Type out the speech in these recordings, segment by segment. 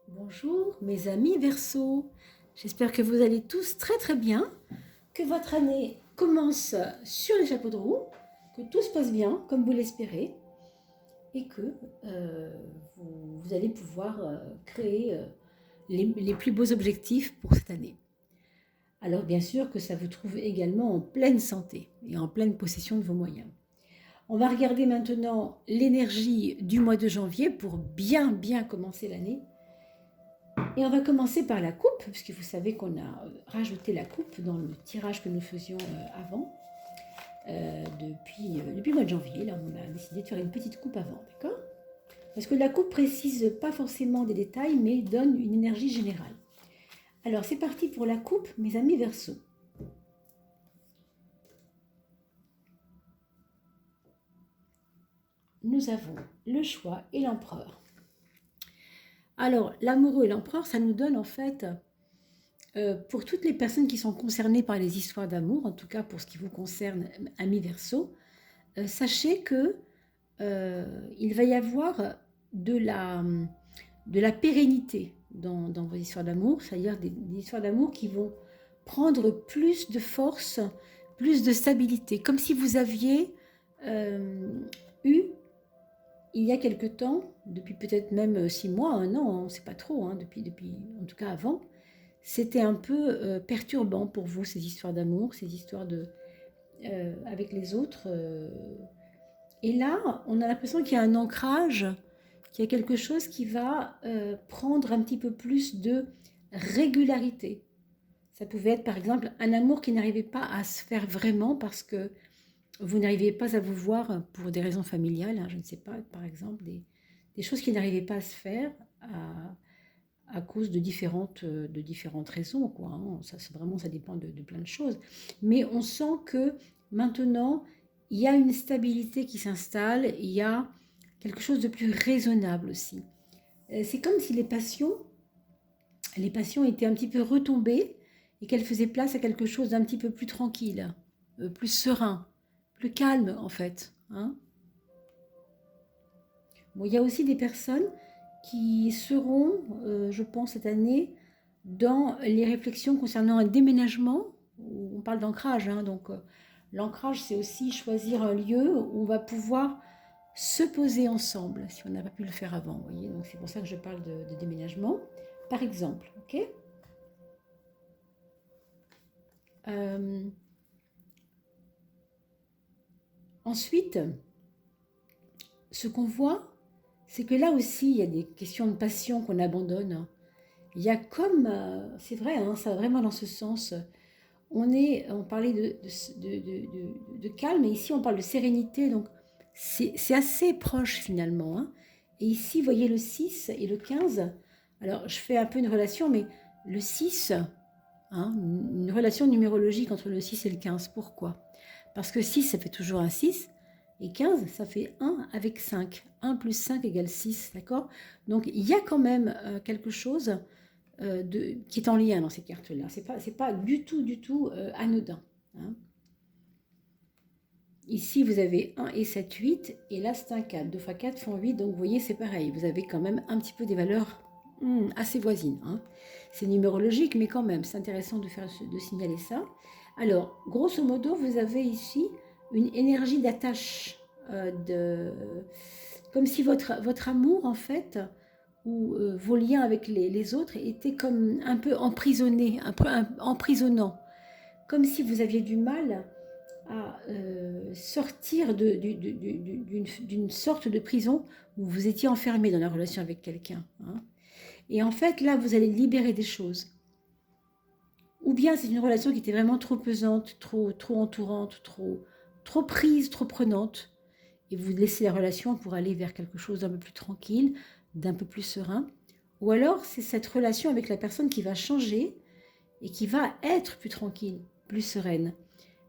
Bonjour mes amis Verseau, j'espère que vous allez tous très très bien, que votre année commence sur les chapeaux de roue, que tout se passe bien comme vous l'espérez et que vous allez pouvoir créer les plus beaux objectifs pour cette année. Alors bien sûr que ça vous trouve également en pleine santé et en pleine possession de vos moyens. On va regarder maintenant l'énergie du mois de janvier pour bien commencer l'année. Et on va commencer par la coupe, puisque vous savez qu'on a rajouté la coupe dans le tirage que nous faisions avant, depuis le mois de janvier. Là, on a décidé de faire une petite coupe avant, d'accord? Parce que la coupe précise pas forcément des détails, mais donne une énergie générale. Alors, c'est parti pour la coupe, mes amis Verseau. Nous avons le choix et l'empereur. Alors, l'amoureux et l'empereur, ça nous donne en fait pour toutes les personnes qui sont concernées par les histoires d'amour, en tout cas pour ce qui vous concerne, amis Verseau, sachez que il va y avoir de la pérennité dans vos histoires d'amour, c'est-à-dire des histoires d'amour qui vont prendre plus de force, plus de stabilité, comme si vous aviez eu, il y a quelque temps, depuis peut-être même 6 mois, 1 an, on ne sait pas trop, hein, depuis, en tout cas avant, c'était un peu perturbant pour vous, ces histoires d'amour, ces histoires avec les autres. Et là, on a l'impression qu'il y a un ancrage, qu'il y a quelque chose qui va prendre un petit peu plus de régularité. Ça pouvait être par exemple un amour qui n'arrivait pas à se faire vraiment parce que vous n'arriviez pas à vous voir pour des raisons familiales, hein, je ne sais pas, par exemple, des choses qui n'arrivaient pas à se faire à cause de différentes raisons, quoi, hein. Ça dépend de plein de choses. Mais on sent que maintenant, il y a une stabilité qui s'installe, il y a quelque chose de plus raisonnable aussi. C'est comme si les passions étaient un petit peu retombées et qu'elles faisaient place à quelque chose d'un petit peu plus tranquille, plus serein, plus calme en fait, hein. Bon, il y a aussi des personnes qui seront, je pense, cette année, dans les réflexions concernant un déménagement. On parle d'ancrage, hein, donc l'ancrage, c'est aussi choisir un lieu où on va pouvoir se poser ensemble, si on n'a pas pu le faire avant, vous voyez. Donc c'est pour ça que je parle de déménagement, par exemple, ok. Euh, Ensuite, ce qu'on voit, c'est que là aussi, il y a des questions de passion qu'on abandonne. Il y a comme, c'est vrai, hein, ça va vraiment dans ce sens. On parlait de calme, et ici on parle de sérénité, donc c'est assez proche finalement, hein. Et ici, vous voyez le 6 et le 15. Alors, je fais un peu une relation, mais le 6, hein, une relation numérologique entre le 6 et le 15. Pourquoi? Parce que 6, ça fait toujours un 6, et 15, ça fait 1 avec 5. 1 plus 5 égale 6, d'accord? Donc, il y a quand même quelque chose qui est en lien dans ces cartes-là. C'est pas du tout anodin, hein. Ici, vous avez 1 et 7, 8, et là, c'est un 4. 2 fois 4 font 8, donc vous voyez, c'est pareil. Vous avez quand même un petit peu des valeurs assez voisines, hein. C'est numérologique, mais quand même, c'est intéressant de signaler ça. Alors, grosso modo, vous avez ici une énergie d'attache, comme si votre amour, en fait, ou vos liens avec les autres étaient comme un peu emprisonnés, un peu emprisonnants, comme si vous aviez du mal à sortir d'une sorte de prison où vous étiez enfermé dans la relation avec quelqu'un, hein. Et en fait, là, vous allez libérer des choses. Ou bien c'est une relation qui était vraiment trop pesante, trop entourante, trop prise, trop prenante. Et vous laissez la relation pour aller vers quelque chose d'un peu plus tranquille, d'un peu plus serein. Ou alors, c'est cette relation avec la personne qui va changer et qui va être plus tranquille, plus sereine.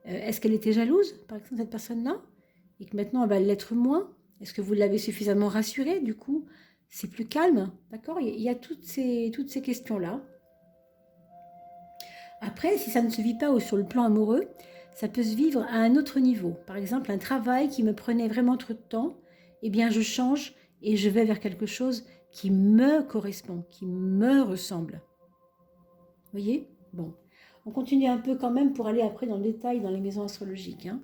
Est-ce qu'elle était jalouse, par exemple, cette personne-là, et que maintenant elle va l'être moins? Est-ce que vous l'avez suffisamment rassurée, du coup? C'est plus calme, d'accord? Il y a toutes ces questions-là. Après, si ça ne se vit pas sur le plan amoureux, ça peut se vivre à un autre niveau. Par exemple, un travail qui me prenait vraiment trop de temps, eh bien je change et je vais vers quelque chose qui me correspond, qui me ressemble. Vous voyez? Bon, on continue un peu quand même pour aller après dans le détail dans les maisons astrologiques. Hein.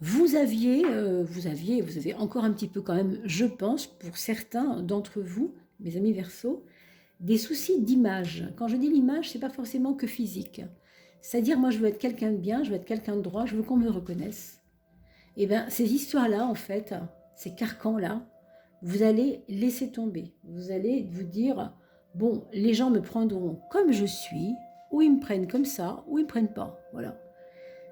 Vous avez encore un petit peu quand même, je pense, pour certains d'entre vous, mes amis Verseaux, des soucis d'image. Quand je dis l'image, c'est pas forcément que physique. C'est-à-dire, moi, je veux être quelqu'un de bien, je veux être quelqu'un de droit, je veux qu'on me reconnaisse. Et bien, ces histoires-là, en fait, ces carcans-là, vous allez laisser tomber. Vous allez vous dire, bon, les gens me prendront comme je suis, ou ils me prennent comme ça, ou ils me prennent pas. Voilà.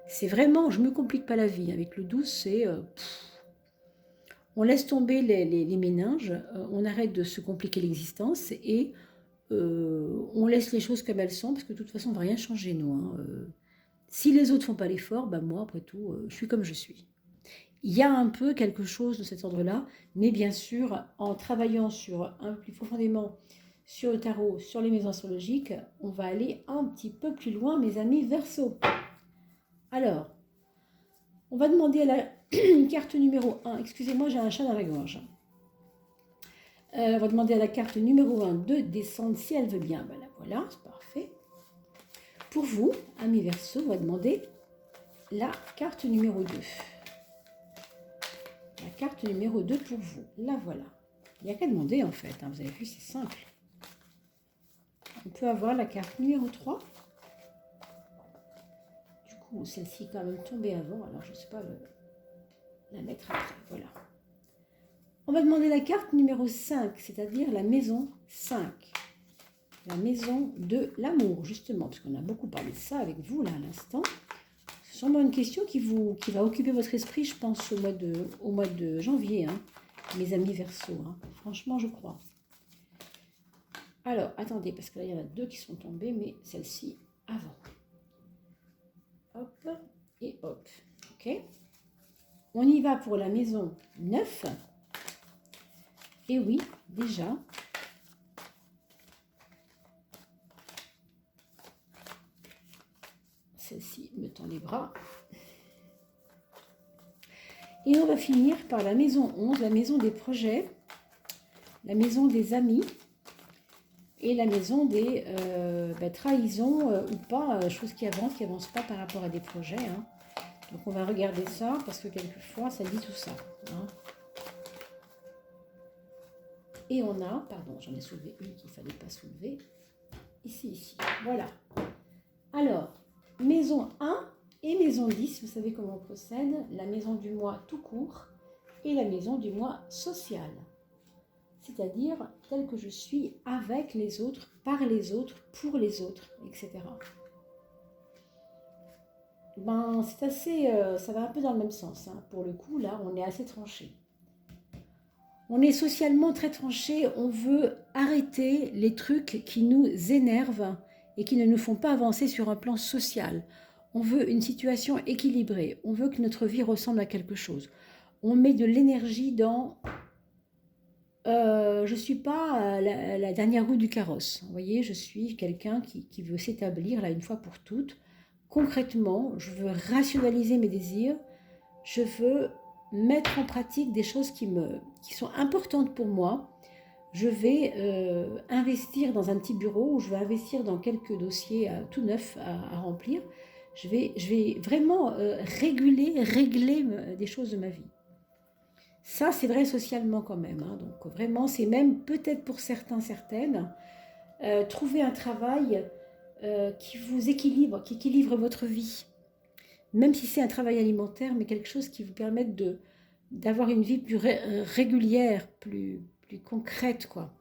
C'est vraiment, je me complique pas la vie. Avec le 12, c'est... on laisse tomber les méninges, on arrête de se compliquer l'existence et on laisse les choses comme elles sont, parce que de toute façon, on ne va rien changer, nous. Hein. Si les autres ne font pas l'effort, ben moi, après tout, je suis comme je suis. Il y a un peu quelque chose de cet ordre-là, mais bien sûr, en travaillant un peu plus profondément sur le tarot, sur les maisons astrologiques, on va aller un petit peu plus loin, mes amis Verseaux. Alors, on va demander à la carte numéro 1. Excusez-moi, j'ai un chat dans la gorge. On va demander à la carte numéro 1 de descendre si elle veut bien. Ben là, voilà, c'est parfait. Pour vous, amis Verseaux, on va demander la carte numéro 2. La carte numéro 2 pour vous. La voilà. Il n'y a qu'à demander en fait. Hein. Vous avez vu, c'est simple. On peut avoir la carte numéro 3. Du coup, celle-ci est quand même tombée avant. Alors, je ne sais pas la mettre après. Voilà. On va demander la carte numéro 5, c'est-à-dire la maison 5. La maison de l'amour, justement, parce qu'on a beaucoup parlé de ça avec vous, là, à l'instant. C'est sûrement une question qui va occuper votre esprit, je pense, au mois de janvier, hein, mes amis Verseaux. Hein. Franchement, je crois. Alors, attendez, parce que là, il y en a 2 qui sont tombées, mais celle-ci avant. Hop, et hop. OK. On y va pour la maison 9. Et oui, déjà, celle-ci me tend les bras. Et on va finir par la maison 11, la maison des projets, la maison des amis et la maison des trahisons ou pas, choses qui avancent pas par rapport à des projets. Hein. Donc on va regarder ça parce que quelquefois ça dit tout ça. Hein. Et on a, pardon, j'en ai soulevé une qu'il ne fallait pas soulever, ici, voilà. Alors, maison 1 et maison 10, vous savez comment on procède, la maison du mois tout court et la maison du mois social. C'est-à-dire tel que je suis avec les autres, par les autres, pour les autres, etc. Ben, c'est assez, ça va un peu dans le même sens. Hein. Pour le coup, là, on est assez tranché. On est socialement très tranché, on veut arrêter les trucs qui nous énervent et qui ne nous font pas avancer sur un plan social. On veut une situation équilibrée, on veut que notre vie ressemble à quelque chose. On met de l'énergie dans je ne suis pas la dernière roue du carrosse. Vous voyez, je suis quelqu'un qui veut s'établir là une fois pour toutes. Concrètement, je veux rationaliser mes désirs, je veux mettre en pratique des choses qui sont importantes pour moi. Je vais investir dans un petit bureau ou je vais investir dans quelques dossiers tout neufs à remplir. Je vais vraiment régler des choses de ma vie. Ça, c'est vrai socialement quand même. Hein. Donc vraiment, c'est même peut-être pour certains, certaines, trouver un travail qui vous équilibre, qui équilibre votre vie. Même si c'est un travail alimentaire, mais quelque chose qui vous permette d'avoir une vie plus régulière, plus concrète, quoi.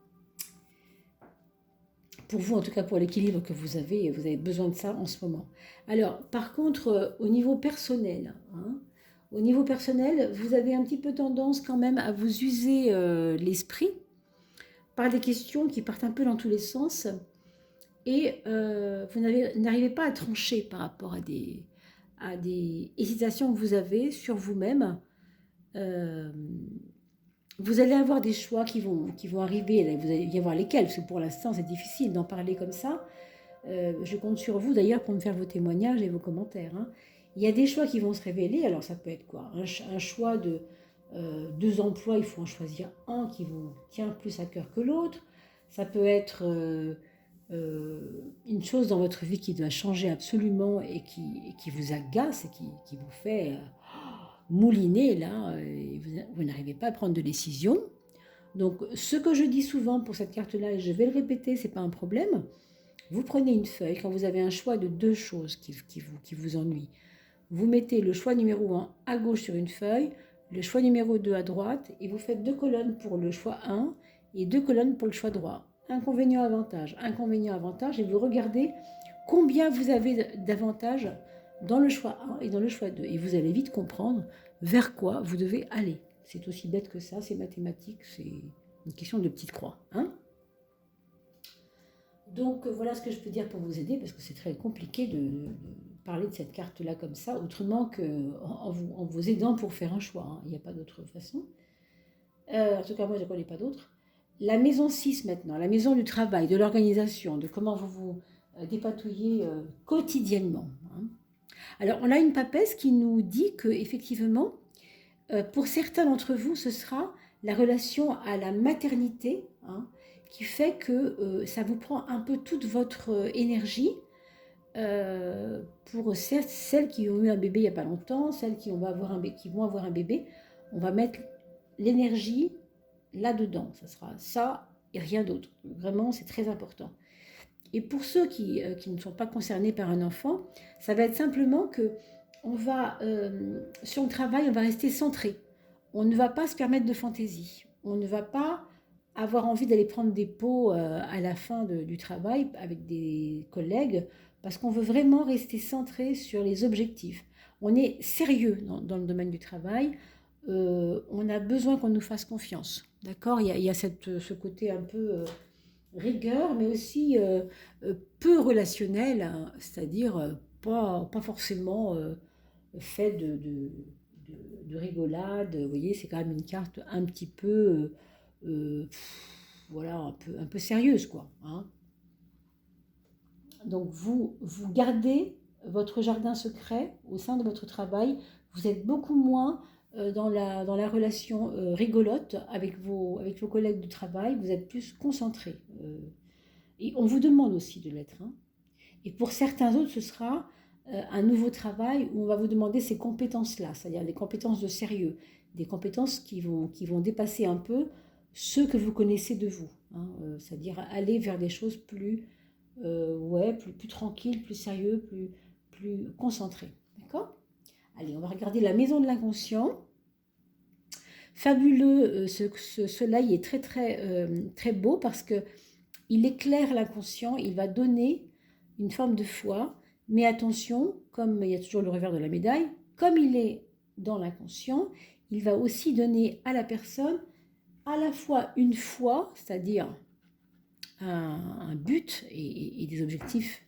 Pour vous, en tout cas pour l'équilibre que vous avez besoin de ça en ce moment. Alors, par contre, au niveau personnel, hein, vous avez un petit peu tendance quand même à vous user l'esprit par des questions qui partent un peu dans tous les sens et vous n'arrivez pas à trancher par rapport à des hésitations que vous avez sur vous-même. Vous allez avoir des choix qui vont arriver, vous allez y avoir lesquels, parce que pour l'instant c'est difficile d'en parler comme ça. Je compte sur vous d'ailleurs pour me faire vos témoignages et vos commentaires. Hein. Il y a des choix qui vont se révéler, alors ça peut être quoi? Un choix de 2 emplois, il faut en choisir un qui vous tient plus à cœur que l'autre. Ça peut être une chose dans votre vie qui doit changer absolument et qui vous agace et qui vous fait mouliner là, et vous n'arrivez pas à prendre de décision. Donc ce que je dis souvent pour cette carte-là, et je vais le répéter, c'est pas un problème, vous prenez une feuille quand vous avez un choix de 2 choses qui vous ennuient. Vous mettez le choix numéro 1 à gauche sur une feuille, le choix numéro 2 à droite, et vous faites 2 colonnes pour le choix 1 et 2 colonnes pour le choix droit. Inconvénient, avantage, et vous regardez combien vous avez d'avantages dans le choix 1 et dans le choix 2. Et vous allez vite comprendre vers quoi vous devez aller. C'est aussi bête que ça, c'est mathématique, c'est une question de petite croix. Hein. Donc voilà ce que je peux dire pour vous aider, parce que c'est très compliqué de parler de cette carte-là comme ça, autrement qu'en vous aidant pour faire un choix. Hein. Il n'y a pas d'autre façon. En tout cas, moi, je ne connais pas d'autre. La maison 6 maintenant, la maison du travail, de l'organisation, de comment vous vous dépatouillez quotidiennement. Hein. Alors, on a une papesse qui nous dit que effectivement, pour certains d'entre vous, ce sera la relation à la maternité, hein, qui fait que ça vous prend un peu toute votre énergie. Pour celles qui ont eu un bébé il n'y a pas longtemps, celles qui vont avoir un bébé, on va mettre l'énergie là-dedans. Ça sera ça et rien d'autre. Vraiment, c'est très important. Et pour ceux qui ne sont pas concernés par un enfant, ça va être simplement que sur le travail, on va rester centré. On ne va pas se permettre de fantaisie. On ne va pas avoir envie d'aller prendre des pots à la fin du travail avec des collègues, parce qu'on veut vraiment rester centré sur les objectifs. On est sérieux dans le domaine du travail. On a besoin qu'on nous fasse confiance. D'accord, il y a ce côté un peu rigueur, mais aussi peu relationnel, hein, c'est-à-dire pas forcément fait de rigolade. Vous voyez, c'est quand même une carte un petit peu, voilà, un peu sérieuse, quoi. Hein. Donc vous gardez votre jardin secret au sein de votre travail. Vous êtes beaucoup moins dans la relation rigolote avec vos collègues du travail. Vous êtes plus concentré. Et on vous demande aussi de l'être. Hein. Et pour certains autres, ce sera un nouveau travail où on va vous demander ces compétences-là, c'est-à-dire des compétences de sérieux, des compétences qui vont dépasser un peu ce que vous connaissez de vous. Hein, c'est-à-dire aller vers des choses plus tranquilles, plus sérieux, plus concentrées. D'accord. Allez, on va regarder la maison de l'inconscient. Fabuleux, ce soleil est très très beau parce que il éclaire l'inconscient, il va donner une forme de foi, mais attention, comme il y a toujours le revers de la médaille, comme il est dans l'inconscient, il va aussi donner à la personne à la fois une foi, c'est-à-dire un but et des objectifs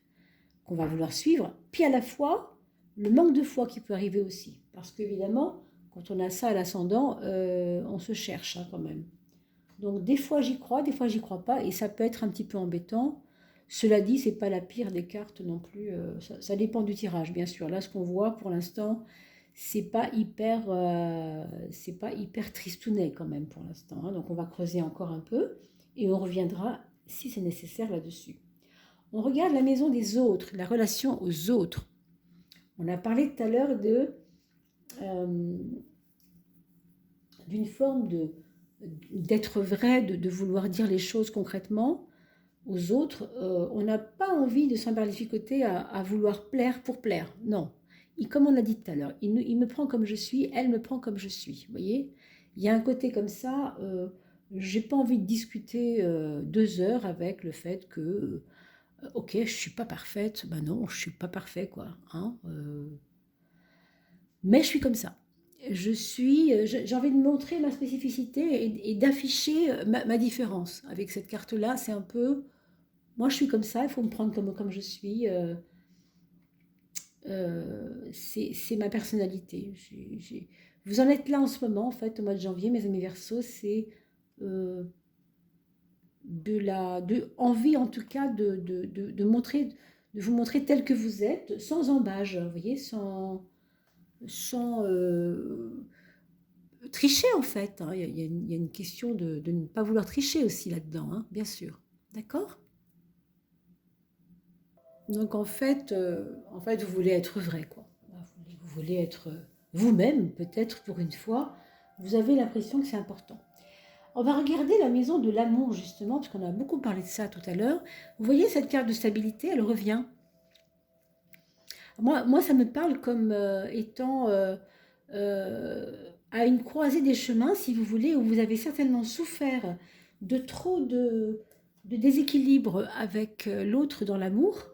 qu'on va vouloir suivre, puis à la fois le manque de foi qui peut arriver aussi. Parce qu'évidemment, quand on a ça à l'ascendant, on se cherche hein, quand même. Donc des fois j'y crois, des fois j'y crois pas, et ça peut être un petit peu embêtant. Cela dit, c'est pas la pire des cartes non plus. Ça dépend du tirage, bien sûr. Là, ce qu'on voit pour l'instant, c'est pas hyper tristounet quand même pour l'instant. Hein. Donc on va creuser encore un peu et on reviendra si c'est nécessaire là-dessus. On regarde la maison des autres, la relation aux autres. On a parlé tout à l'heure d'une forme d'être vrai, de vouloir dire les choses concrètement aux autres. On n'a pas envie de s'embarlificoter à vouloir plaire pour plaire. Non. Et comme on l'a dit tout à l'heure, il me prend comme je suis, elle me prend comme je suis. Vous voyez, il y a un côté comme ça. J'ai pas envie de discuter 2 heures avec le fait que ok, je suis pas parfaite. Ben non, je suis pas parfait quoi. Hein, mais je suis comme ça. J'ai envie de montrer ma spécificité et d'afficher ma différence. Avec cette carte-là, c'est un peu, moi je suis comme ça, il faut me prendre comme je suis. C'est ma personnalité. Vous en êtes là en ce moment, en fait, au mois de janvier, mes amis Verseaux, c'est euh, envie en tout cas de vous montrer tel que vous êtes, sans embâge, vous voyez, sans. sans tricher en fait, hein. Il y a une question de ne pas vouloir tricher aussi là-dedans, hein, bien sûr. D'accord? Donc en fait, vous voulez être vrai, quoi. Voilà, vous voulez être vous-même, peut-être pour une fois. Vous avez l'impression que c'est important. On va regarder la maison de l'amour, justement, parce qu'on a beaucoup parlé de ça tout à l'heure. Vous voyez cette carte de stabilité, elle revient. Moi ça me parle comme étant à une croisée des chemins, si vous voulez, où vous avez certainement souffert de trop de déséquilibre avec l'autre dans l'amour,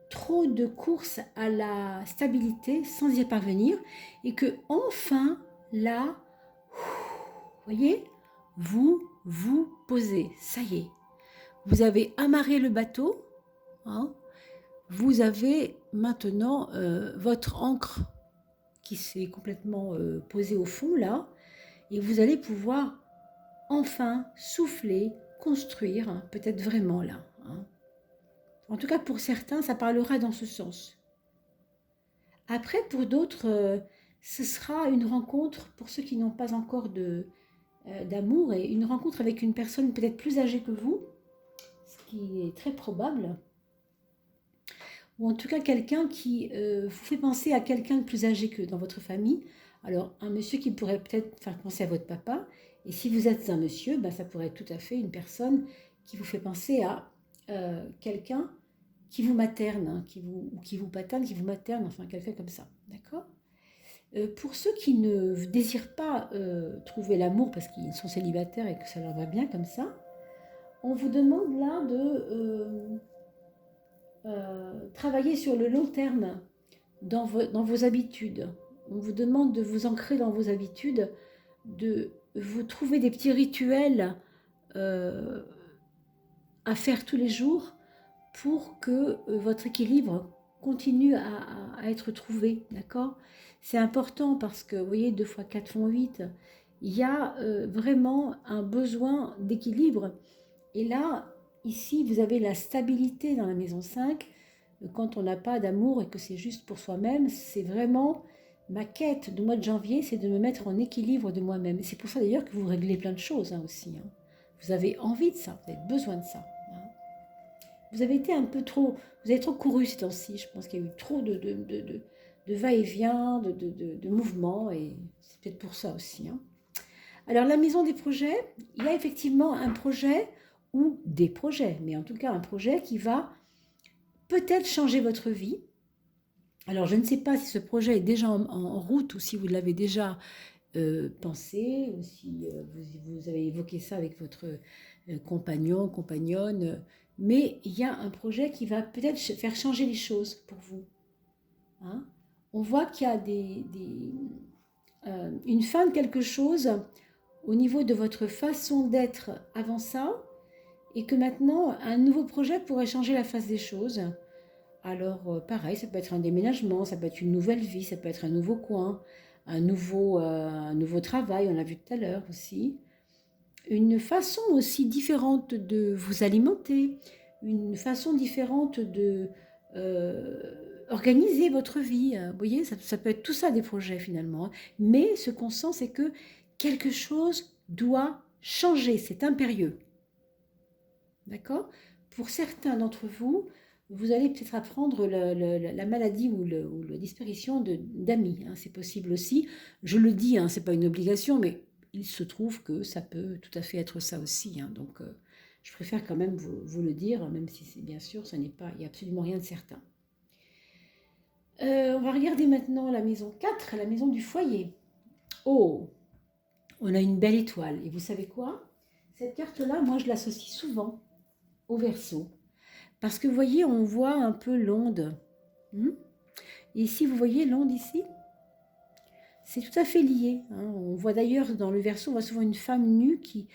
trop de courses à la stabilité sans y parvenir, et que enfin, là, vous voyez, vous vous posez, ça y est, vous avez amarré le bateau, hein, vous avez maintenant votre ancre qui s'est complètement posée au fond là, et vous allez pouvoir enfin souffler, construire, hein, peut-être vraiment là, hein. En tout cas, pour certains, ça parlera dans ce sens. Après, pour d'autres, ce sera une rencontre, pour ceux qui n'ont pas encore d'amour, et une rencontre avec une personne peut-être plus âgée que vous, ce qui est très probable, ou en tout cas quelqu'un qui vous fait penser à quelqu'un de plus âgé que dans votre famille. Alors, un monsieur qui pourrait peut-être faire penser à votre papa, et si vous êtes un monsieur, ben, ça pourrait être tout à fait une personne qui vous fait penser à quelqu'un qui vous materne, hein, qui vous paterne, qui vous materne, enfin quelqu'un comme ça, d'accord? Pour ceux qui ne désirent pas trouver l'amour parce qu'ils sont célibataires et que ça leur va bien comme ça, on vous demande là de travailler sur le long terme dans vos habitudes. On vous demande de vous ancrer dans vos habitudes, de vous trouver des petits rituels euh, à faire tous les jours pour que votre équilibre continue à être trouvé, d'accord? C'est important parce que, vous voyez, 2 fois 4 font 8. Il y a vraiment un besoin d'équilibre. Et là, ici, vous avez la stabilité dans la maison 5. Quand on n'a pas d'amour et que c'est juste pour soi-même, c'est vraiment ma quête du mois de janvier, c'est de me mettre en équilibre de moi-même. C'est pour ça d'ailleurs que vous réglez plein de choses hein, aussi, hein. Vous avez envie de ça, vous avez besoin de ça, hein. Vous avez été un peu trop, vous avez trop couru ces temps-ci. Je pense qu'il y a eu trop de va-et-vient, de mouvements, et c'est peut-être pour ça aussi, hein. Alors, la maison des projets, il y a effectivement un projet ou des projets, mais en tout cas un projet qui va peut-être changer votre vie. Alors, je ne sais pas si ce projet est déjà en route ou si vous l'avez déjà pensé, ou si vous avez évoqué ça avec votre compagnon, compagnonne, mais il y a un projet qui va peut-être faire changer les choses pour vous, hein. On voit qu'il y a une fin de quelque chose au niveau de votre façon d'être avant ça, et que maintenant, un nouveau projet pourrait changer la face des choses. Alors, pareil, ça peut être un déménagement, ça peut être une nouvelle vie, ça peut être un nouveau coin, un nouveau travail, on l'a vu tout à l'heure aussi. Une façon aussi différente de vous alimenter, une façon différente de organiser votre vie. Vous voyez, ça peut être tout ça des projets finalement, hein. Mais ce qu'on sent, c'est que quelque chose doit changer, c'est impérieux. D'accord? Pour certains d'entre vous, vous allez peut-être apprendre la maladie ou la disparition d'amis, hein, c'est possible aussi. Je le dis, hein, ce n'est pas une obligation, mais il se trouve que ça peut tout à fait être ça aussi, hein. Donc, je préfère quand même vous le dire, même si c'est bien sûr, il n'y a absolument rien de certain. On va regarder maintenant la maison 4, la maison du foyer. Oh, on a une belle étoile. Et vous savez quoi? Cette carte-là, moi, je l'associe souvent au Verseau. Parce que vous voyez, on voit un peu l'onde. Et ici, vous voyez l'onde ici? C'est tout à fait lié, hein. On voit d'ailleurs dans le Verseau, on voit souvent une femme nue qui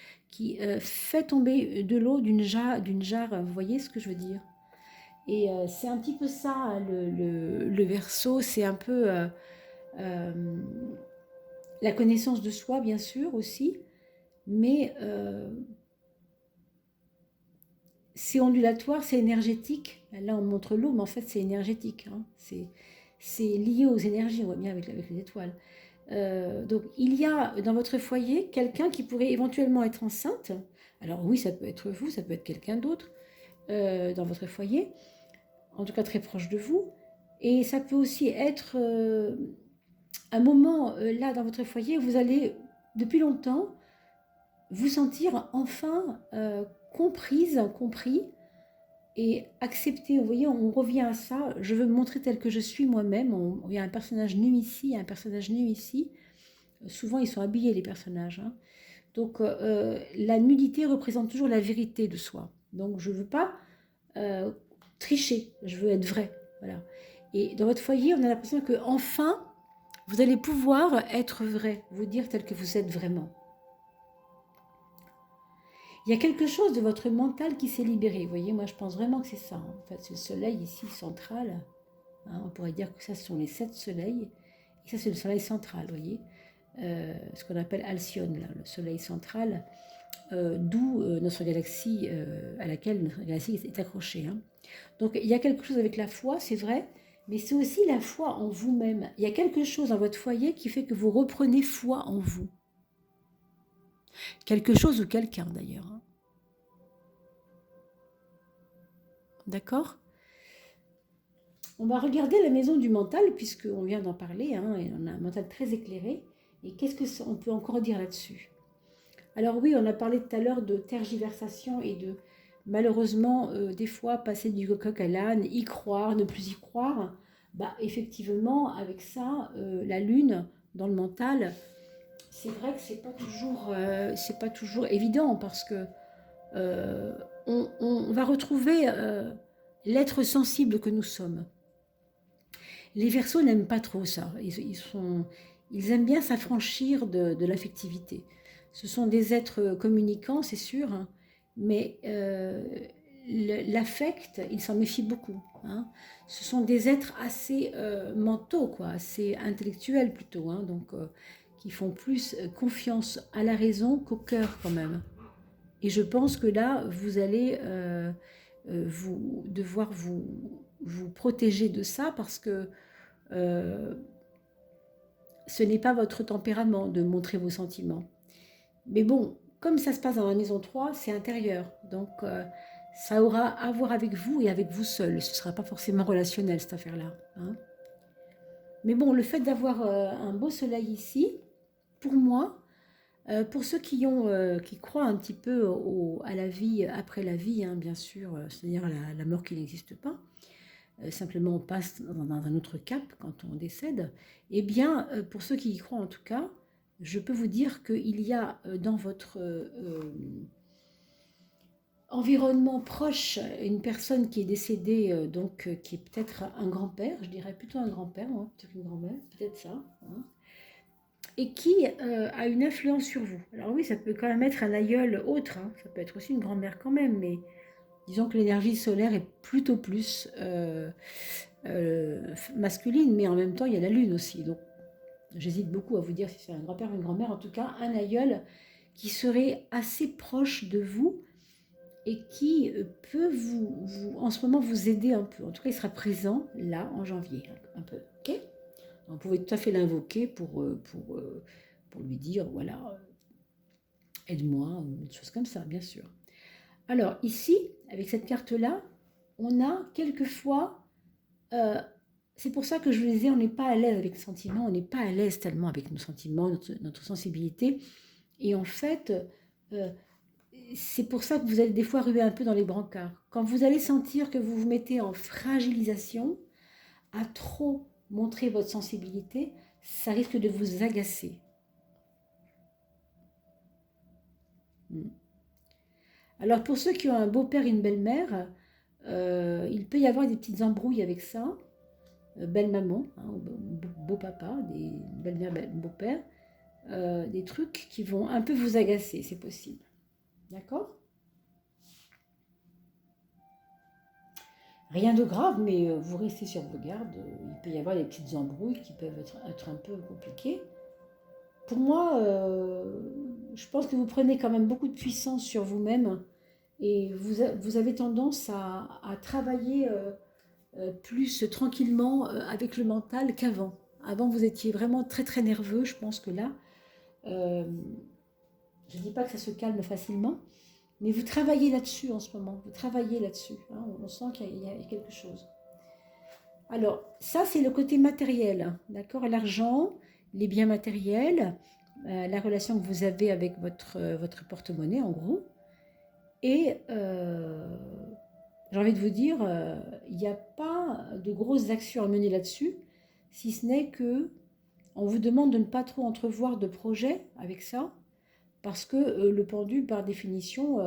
fait tomber de l'eau d'une jarre. Vous voyez ce que je veux dire? Et c'est un petit peu ça, le Verseau. C'est un peu la connaissance de soi, bien sûr, aussi. Mais c'est ondulatoire, c'est énergétique. Là, on montre l'eau, mais en fait, c'est énergétique, hein. c'est lié aux énergies, on voit bien avec les étoiles. Donc, il y a dans votre foyer quelqu'un qui pourrait éventuellement être enceinte. Alors oui, ça peut être vous, ça peut être quelqu'un d'autre dans votre foyer, en tout cas très proche de vous. Et ça peut aussi être un moment là dans votre foyer, vous allez depuis longtemps vous sentir enfin comprise, compris et accepter. Vous voyez, on revient à ça. Je veux me montrer tel que je suis moi-même. Il y a un personnage nu ici, il y a un personnage nu ici. Souvent, ils sont habillés, les personnages. Hein. Donc, la nudité représente toujours la vérité de soi. Donc, je ne veux pas tricher, je veux être vrai. Voilà. Et dans votre foyer, on a l'impression que enfin, vous allez pouvoir être vrai, vous dire tel que vous êtes vraiment. Il y a quelque chose de votre mental qui s'est libéré. Vous voyez, moi, je pense vraiment que c'est ça. Hein. En fait, c'est le soleil ici, central. Hein, on pourrait dire que ça, ce sont les 7 soleils. Et ça, c'est le soleil central, vous voyez. Ce qu'on appelle Alcyone, là, le soleil central, d'où notre galaxie, à laquelle notre galaxie est accrochée. Hein. Donc, il y a quelque chose avec la foi, c'est vrai, mais c'est aussi la foi en vous-même. Il y a quelque chose dans votre foyer qui fait que vous reprenez foi en vous. Quelque chose ou quelqu'un, d'ailleurs. Hein. D'accord ? On va regarder la maison du mental, puisqu'on vient d'en parler, hein, et on a un mental très éclairé. Et qu'est-ce qu'on peut encore dire là-dessus? Alors oui, on a parlé tout à l'heure de tergiversation et de, malheureusement, des fois, passer du coq à l'âne, y croire, ne plus y croire. Bah, effectivement, avec ça, la lune, dans le mental, c'est vrai que c'est pas toujours évident, parce que euh, on va retrouver l'être sensible que nous sommes. Les Verseaux n'aiment pas trop ça. Ils aiment bien s'affranchir de l'affectivité. Ce sont des êtres communicants, c'est sûr, hein, mais l'affect, ils s'en méfient beaucoup. Hein. Ce sont des êtres assez mentaux, quoi, assez intellectuels plutôt, hein, donc qui font plus confiance à la raison qu'au cœur quand même. Et je pense que là, vous allez devoir vous protéger de ça, parce que euh, ce n'est pas votre tempérament de montrer vos sentiments. Mais bon, comme ça se passe dans la maison 3, c'est intérieur. Donc, ça aura à voir avec vous et avec vous seul. Ce ne sera pas forcément relationnel, cette affaire-là. Hein. Mais bon, le fait d'avoir un beau soleil ici, pour moi, pour ceux qui croient un petit peu à la vie après la vie, hein, bien sûr, c'est-à-dire la mort qui n'existe pas, simplement on passe dans un autre cap quand on décède, eh bien, pour ceux qui y croient en tout cas, je peux vous dire qu'il y a dans votre environnement proche une personne qui est décédée, donc qui est peut-être un grand-père, je dirais plutôt un grand-père, hein, peut-être une grand-mère, peut-être ça, hein, et qui a une influence sur vous. Alors oui, ça peut quand même être un aïeul autre, hein, ça peut être aussi une grand-mère quand même, mais disons que l'énergie solaire est plutôt plus masculine, mais en même temps, il y a la lune aussi. Donc, j'hésite beaucoup à vous dire si c'est un grand-père ou une grand-mère. En tout cas, un aïeul qui serait assez proche de vous et qui peut en ce moment, vous aider un peu. En tout cas, il sera présent là, en janvier, un peu. Ok ? Vous pouvez tout à fait l'invoquer pour lui dire, voilà, aide-moi, ou une chose comme ça, bien sûr. Alors, ici, avec cette carte-là, on a quelquefois... c'est pour ça que je vous disais, on n'est pas à l'aise avec les sentiments, on n'est pas à l'aise tellement avec nos sentiments, notre sensibilité. Et en fait, euh, c'est pour ça que vous allez des fois ruer un peu dans les brancards. Quand vous allez sentir que vous vous mettez en fragilisation, à trop montrer votre sensibilité, ça risque de vous agacer. Alors pour ceux qui ont un beau-père et une belle-mère, il peut y avoir des petites embrouilles avec ça. Belle-maman, hein, beau-papa, des belle-mère, beau-père, des trucs qui vont un peu vous agacer, c'est possible. D'accord ? Rien de grave, mais vous restez sur vos gardes. Il peut y avoir des petites embrouilles qui peuvent être un peu compliquées. Pour moi, je pense que vous prenez quand même beaucoup de puissance sur vous-même et vous avez tendance à travailler plus tranquillement avec le mental qu'avant. Avant, vous étiez vraiment très très nerveux. Je pense que là, euh, je ne dis pas que ça se calme facilement, mais vous travaillez là-dessus en ce moment. Vous travaillez là-dessus. Hein, on sent qu'il y a quelque chose. Alors, ça, c'est le côté matériel, d'accord? L'argent, les biens matériels, la relation que vous avez avec votre porte-monnaie, en gros. Et j'ai envie de vous dire, il n'y a pas de grosses actions à mener là-dessus, si ce n'est que on vous demande de ne pas trop entrevoir de projets avec ça, parce que le pendu, par définition,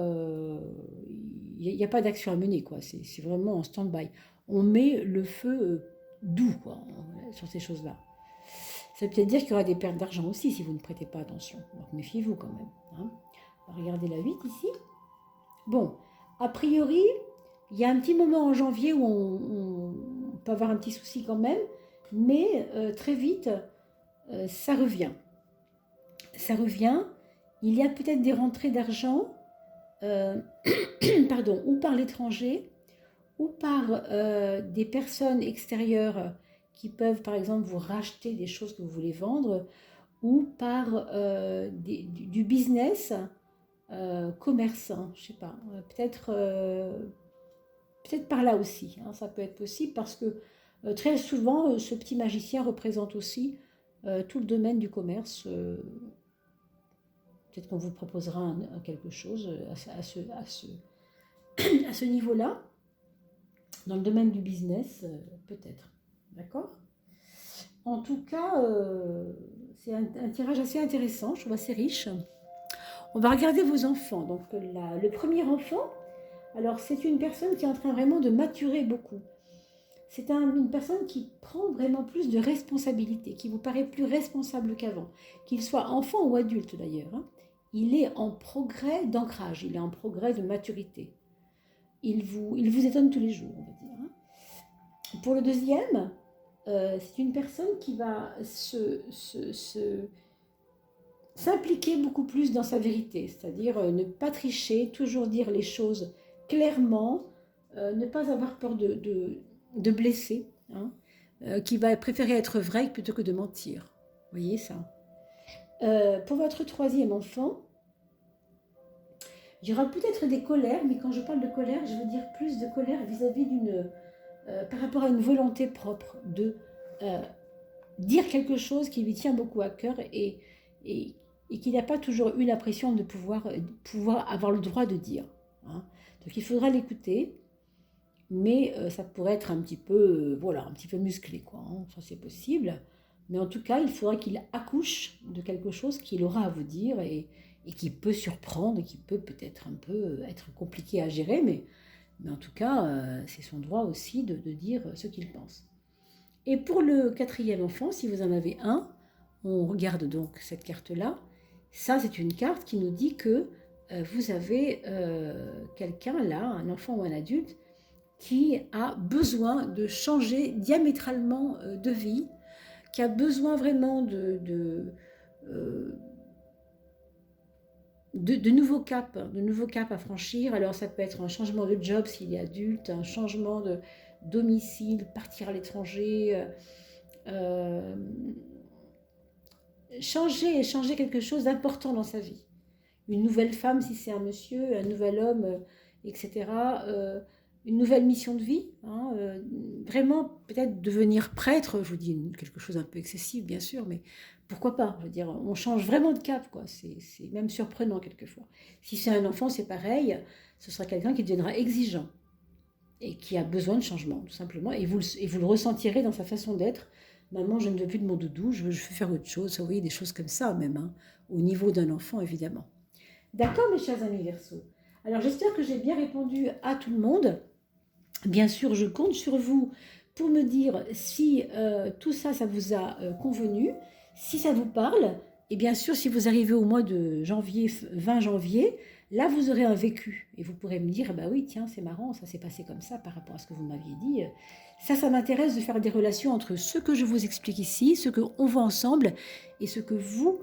il n'y a pas d'action à mener, quoi. C'est vraiment en stand-by. On met le feu doux, quoi, sur ces choses-là. Ça veut peut-être dire qu'il y aura des pertes d'argent aussi si vous ne prêtez pas attention. Donc méfiez-vous quand même. Hein. Regardez la 8 ici. Bon, a priori, il y a un petit moment en janvier où on peut avoir un petit souci quand même, mais très vite, ça revient. Ça revient. Il y a peut-être des rentrées d'argent, pardon, ou par l'étranger, ou par des personnes extérieures qui peuvent, par exemple, vous racheter des choses que vous voulez vendre, ou par du business, commerce, hein, je sais pas, peut-être par là aussi, hein, ça peut être possible parce que très souvent, ce petit magicien représente aussi tout le domaine du commerce. Peut-être qu'on vous proposera quelque chose à ce niveau-là, dans le domaine du business, peut-être. D'accord? En tout cas, c'est un tirage assez intéressant, je trouve assez riche. On va regarder vos enfants. Donc, le premier enfant, alors c'est une personne qui est en train vraiment de maturer beaucoup. C'est une personne qui prend vraiment plus de responsabilité, qui vous paraît plus responsable qu'avant, qu'il soit enfant ou adulte d'ailleurs. Hein. Il est en progrès d'ancrage, il est en progrès de maturité. Il vous étonne tous les jours, on va dire. Hein. Pour le deuxième, c'est une personne qui va s'impliquer beaucoup plus dans sa vérité, c'est-à-dire ne pas tricher, toujours dire les choses clairement, ne pas avoir peur de blesser, hein, qui va préférer être vrai plutôt que de mentir. Vous voyez ça? Pour votre troisième enfant, il y aura peut-être des colères, mais quand je parle de colère, je veux dire plus de colère vis-à-vis par rapport à une volonté propre de dire quelque chose qui lui tient beaucoup à cœur et qu'il n'a pas toujours eu l'impression de pouvoir avoir le droit de dire. Hein. Donc il faudra l'écouter, mais ça pourrait être un petit peu, un petit peu musclé, quoi. Hein. Ça c'est possible, mais en tout cas, il faudra qu'il accouche de quelque chose qu'il aura à vous dire et qui peut surprendre, et qui peut peut-être un peu être compliqué à gérer, mais en tout cas, c'est son droit aussi de dire ce qu'il pense. Et pour le quatrième enfant, si vous en avez un, on regarde donc cette carte-là. Ça, c'est une carte qui nous dit que vous avez quelqu'un là, un enfant ou un adulte, qui a besoin de changer diamétralement de vie, qui a besoin vraiment de nouveaux caps à franchir. Alors ça peut être un changement de job s'il est adulte, un changement de domicile, partir à l'étranger, changer quelque chose d'important dans sa vie. Une nouvelle femme si c'est un monsieur, un nouvel homme, etc. Une nouvelle mission de vie, hein, vraiment peut-être devenir prêtre, je vous dis quelque chose un peu excessif bien sûr, mais pourquoi pas, je veux dire, on change vraiment de cap, quoi. C'est même surprenant quelquefois. Si c'est un enfant, c'est pareil, ce sera quelqu'un qui deviendra exigeant et qui a besoin de changement, tout simplement, et vous le ressentirez dans sa façon d'être. Maman, je ne veux plus de mon doudou, je veux faire autre chose, vous voyez, des choses comme ça même, hein, au niveau d'un enfant évidemment. D'accord mes chers amis Verseaux. Alors j'espère que j'ai bien répondu à tout le monde. Bien sûr, je compte sur vous pour me dire si tout ça, ça vous a convenu, si ça vous parle. Et bien sûr, si vous arrivez au mois de janvier, 20 janvier, là, vous aurez un vécu. Et vous pourrez me dire, bah oui, tiens, c'est marrant, ça s'est passé comme ça par rapport à ce que vous m'aviez dit. Ça m'intéresse de faire des relations entre ce que je vous explique ici, ce qu'on voit ensemble, et ce que vous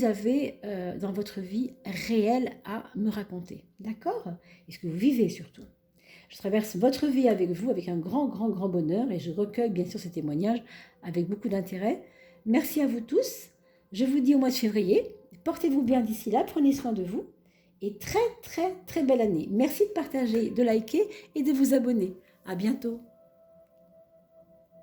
avez dans votre vie réelle à me raconter. D'accord? Et ce que vous vivez surtout. Je traverse votre vie avec vous avec un grand, grand, grand bonheur et je recueille bien sûr ces témoignages avec beaucoup d'intérêt. Merci à vous tous. Je vous dis au mois de février. Portez-vous bien d'ici là, prenez soin de vous et très, très, très belle année. Merci de partager, de liker et de vous abonner. À bientôt.